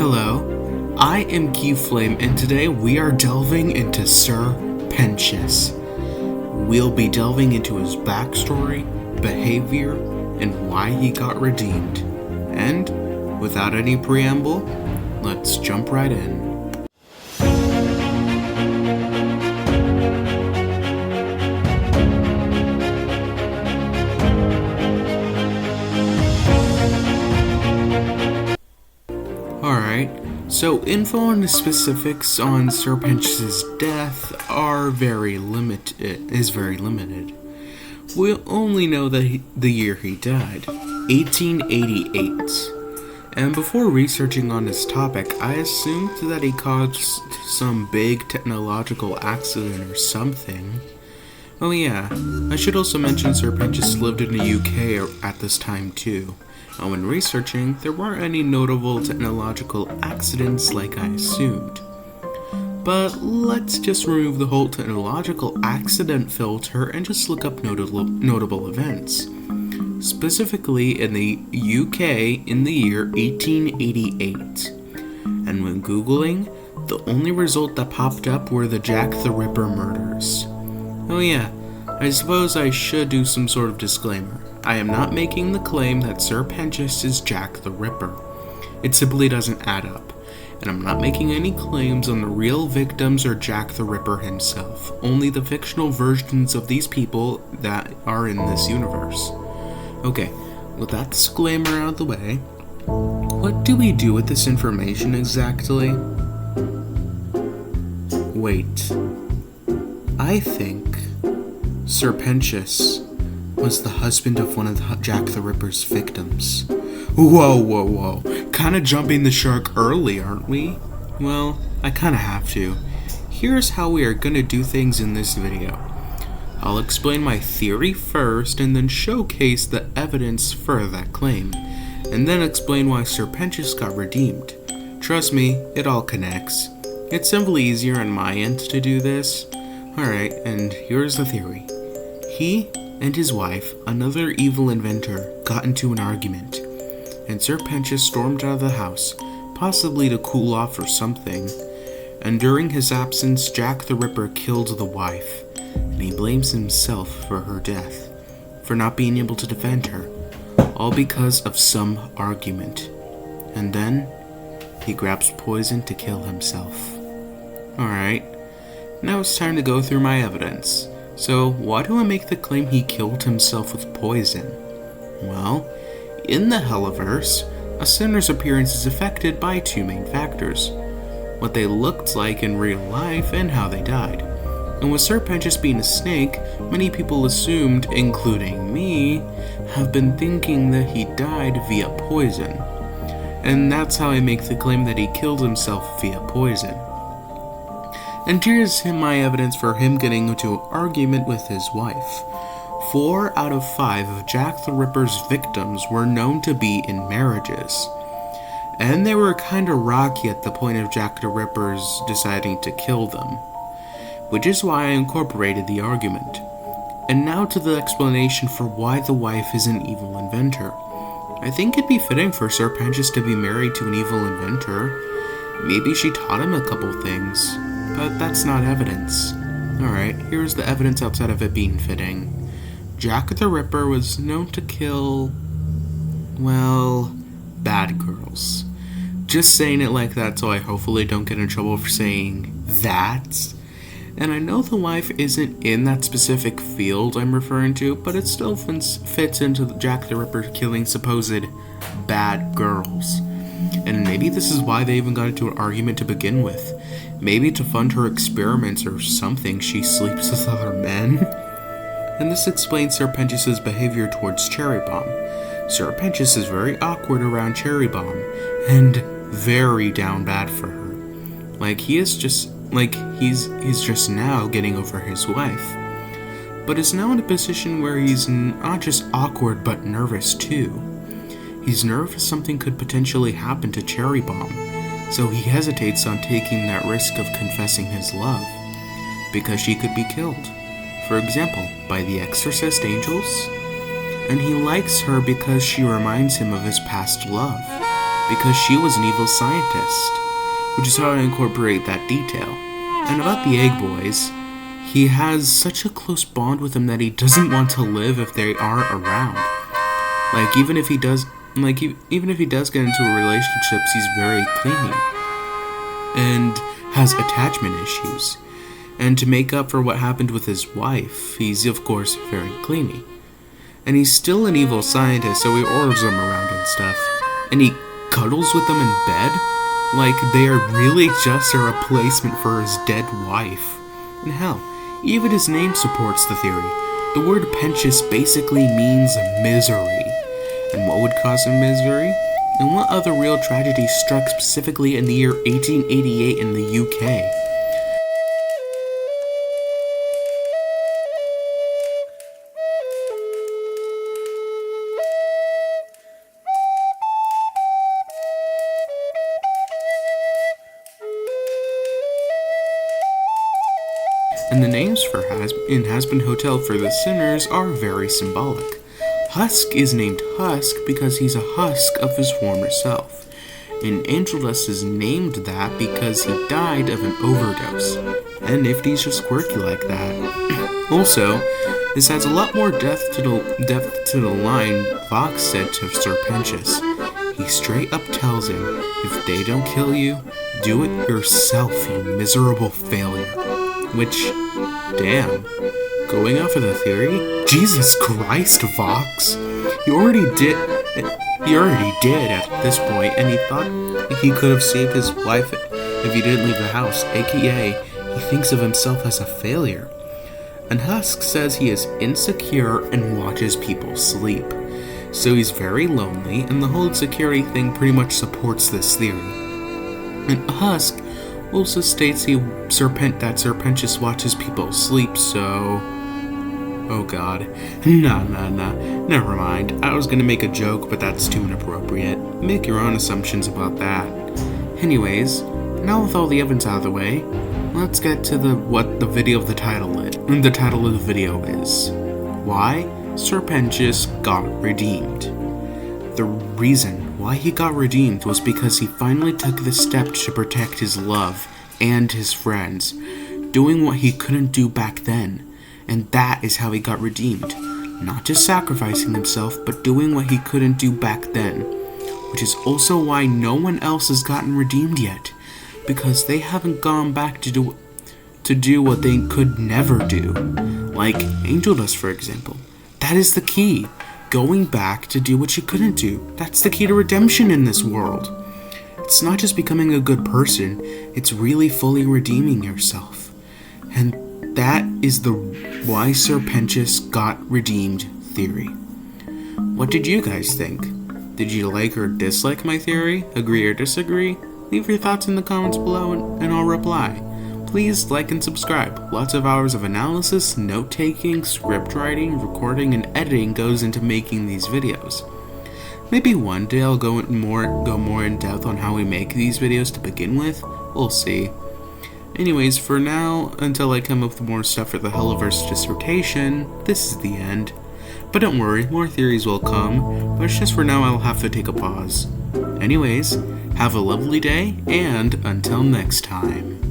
Hello, I am Keyflame, and today we are delving into Sir Pentious. We'll be delving into his backstory, behavior, and why he got redeemed. And, without any preamble, let's jump right in. Alright, so info on the specifics on Sir Pentious' death is very limited. We only know that the year he died, 1888. And before researching on this topic, I assumed that he caused some big technological accident or something. Oh yeah, I should also mention Sir Pentious lived in the UK at this time too. And when researching, there weren't any notable technological accidents like I assumed. But let's just remove the whole technological accident filter and just look up notable events. Specifically in the UK in the year 1888. And when Googling, the only result that popped up were the Jack the Ripper murders. Oh yeah, I suppose I should do some sort of disclaimer. I am not making the claim that Sir Pentious is Jack the Ripper. It simply doesn't add up. And I'm not making any claims on the real victims or Jack the Ripper himself. Only the fictional versions of these people that are in this universe. Okay, with that disclaimer out of the way, what do we do with this information exactly? Wait. I think Sir Pentious was the husband of one of Jack the Ripper's victims. Whoa. Kinda jumping the shark early, aren't we? Well, I kinda have to. Here's how we are gonna do things in this video. I'll explain my theory first and then showcase the evidence for that claim, and then explain why Sir Pentious got redeemed. Trust me, it all connects. It's simply easier on my end to do this. Alright, and here's the theory. He and his wife, another evil inventor, got into an argument, and Sir Pentious stormed out of the house, possibly to cool off or something, and during his absence, Jack the Ripper killed the wife, and he blames himself for her death, for not being able to defend her, all because of some argument. And then, he grabs poison to kill himself. Alright, now it's time to go through my evidence. So, why do I make the claim he killed himself with poison? Well, in the Helliverse, a sinner's appearance is affected by two main factors: what they looked like in real life and how they died. And with Sir Pentious being a snake, many people assumed, including me, have been thinking that he died via poison. And that's how I make the claim that he killed himself via poison. And here's my evidence for him getting into an argument with his wife. 4 out of 5 of Jack the Ripper's victims were known to be in marriages. And they were kinda rocky at the point of Jack the Ripper's deciding to kill them. Which is why I incorporated the argument. And now to the explanation for why the wife is an evil inventor. I think it'd be fitting for Sir Pentious to be married to an evil inventor. Maybe she taught him a couple things. But that's not evidence. Alright, here's the evidence outside of it being fitting. Jack the Ripper was known to kill, well, bad girls. Just saying it like that so I hopefully don't get in trouble for saying that. And I know the wife isn't in that specific field I'm referring to, but it still fits into Jack the Ripper killing supposed bad girls. And maybe this is why they even got into an argument to begin with. Maybe to fund her experiments or something, she sleeps with other men. And this explains Sir Pentious' behavior towards Cherry Bomb. Sir Pentious is very awkward around Cherry Bomb, and very down bad for her. Like he's just now getting over his wife. But is now in a position where he's not just awkward but nervous too. He's nervous something could potentially happen to Cherry Bomb, so he hesitates on taking that risk of confessing his love, because she could be killed, for example, by the exorcist angels. And he likes her because she reminds him of his past love. because she was an evil scientist, which is how I incorporate that detail. And about the Egg Boys, he has such a close bond with them that he doesn't want to live if they aren't around. Like, even if he does get into a relationship, he's very clingy and has attachment issues. And to make up for what happened with his wife, he's of course very clingy. And he's still an evil scientist, so he orders them around and stuff. And he cuddles with them in bed, like they are really just a replacement for his dead wife. And hell, even his name supports the theory. The word Pentious basically means misery. And what would cause him misery? And what other real tragedy struck specifically in the year 1888 in the UK? And the names for Hazbin Hotel for the sinners are very symbolic. Husk is named Husk because he's a husk of his former self. And Angel Dust is named that because he died of an overdose. And Nifty's just quirky like that. Also, this adds a lot more depth to the line Fox said to Sir Pentious. He straight up tells him, if they don't kill you, do it yourself, you miserable failure. Which, damn, going off of the theory, Jesus Christ, Fox, you already did at this point, and he thought he could have saved his life if he didn't leave the house, aka, he thinks of himself as a failure. And Husk says he is insecure and watches people sleep. So he's very lonely, and the whole insecurity thing pretty much supports this theory. And Husk also states that Sir Pentious watches people sleep, so... Oh god. Nah, never mind. I was gonna make a joke, but that's too inappropriate. Make your own assumptions about that. Anyways, now with all the evidence out of the way, let's get to what the title of the video is. Why Sir Pentious got redeemed. The reason why he got redeemed was because he finally took the step to protect his love and his friends, doing what he couldn't do back then, and that is how he got redeemed. Not just sacrificing himself, but doing what he couldn't do back then, which is also why no one else has gotten redeemed yet, because they haven't gone back to do what they could never do, like Angel Dust, for example. That is the key. Going back to do what you couldn't do. That's the key to redemption in this world. It's not just becoming a good person, it's really fully redeeming yourself. And that is the why Sir Pentious got redeemed theory. What did you guys think? Did you like or dislike my theory? Agree or disagree? Leave your thoughts in the comments below and I'll reply. Please like and subscribe. Lots of hours of analysis, note-taking, script writing, recording, and editing goes into making these videos. Maybe one day I'll go more in depth on how we make these videos to begin with. We'll see. Anyways, for now, until I come up with more stuff for the HELLAVERSE dissertation, this is the end. But don't worry, more theories will come, but it's just for now I'll have to take a pause. Anyways, have a lovely day, and until next time.